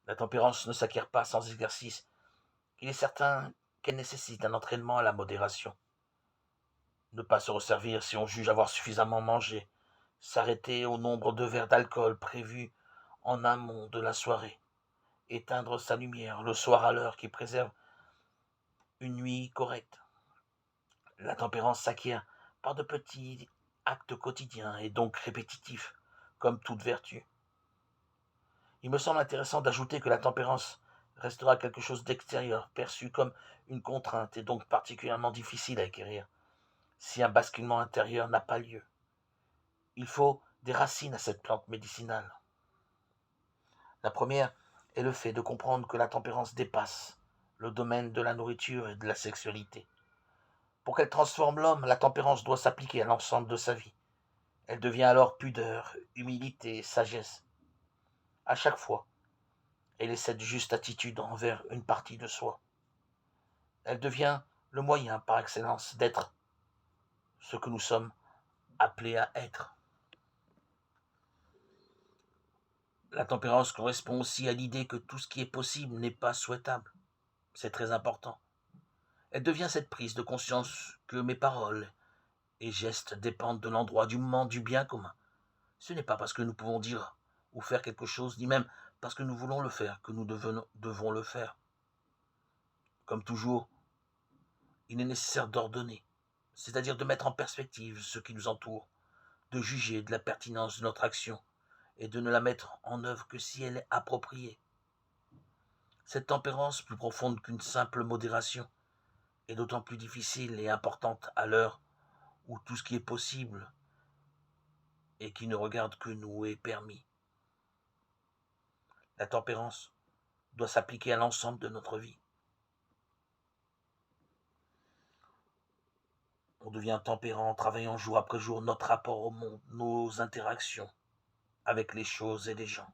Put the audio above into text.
La tempérance ne s'acquiert pas sans exercice. Il est certain qu'elle nécessite un entraînement à la modération. Ne pas se resservir si on juge avoir suffisamment mangé. S'arrêter au nombre de verres d'alcool prévus en amont de la soirée. Éteindre sa lumière le soir à l'heure qui préserve une nuit correcte. La tempérance s'acquiert par de petits actes quotidiens et donc répétitifs, comme toute vertu. Il me semble intéressant d'ajouter que la tempérance restera quelque chose d'extérieur, perçu comme une contrainte et donc particulièrement difficile à acquérir, si un basculement intérieur n'a pas lieu. Il faut des racines à cette plante médicinale. La première est le fait de comprendre que la tempérance dépasse le domaine de la nourriture et de la sexualité. Pour qu'elle transforme l'homme, la tempérance doit s'appliquer à l'ensemble de sa vie. Elle devient alors pudeur, humilité, sagesse. À chaque fois, elle est cette juste attitude envers une partie de soi. Elle devient le moyen par excellence d'être ce que nous sommes appelés à être. La tempérance correspond aussi à l'idée que tout ce qui est possible n'est pas souhaitable. C'est très important. Elle devient cette prise de conscience que mes paroles et gestes dépendent de l'endroit, du moment, du bien commun. Ce n'est pas parce que nous pouvons dire ou faire quelque chose, ni même parce que nous voulons le faire, que nous devons le faire. Comme toujours, il est nécessaire d'ordonner, c'est-à-dire de mettre en perspective ce qui nous entoure, de juger de la pertinence de notre action et de ne la mettre en œuvre que si elle est appropriée. Cette tempérance, plus profonde qu'une simple modération, est d'autant plus difficile et importante à l'heure où tout ce qui est possible et qui ne regarde que nous est permis. La tempérance doit s'appliquer à l'ensemble de notre vie. On devient tempérant en travaillant jour après jour notre rapport au monde, nos interactions avec les choses et les gens.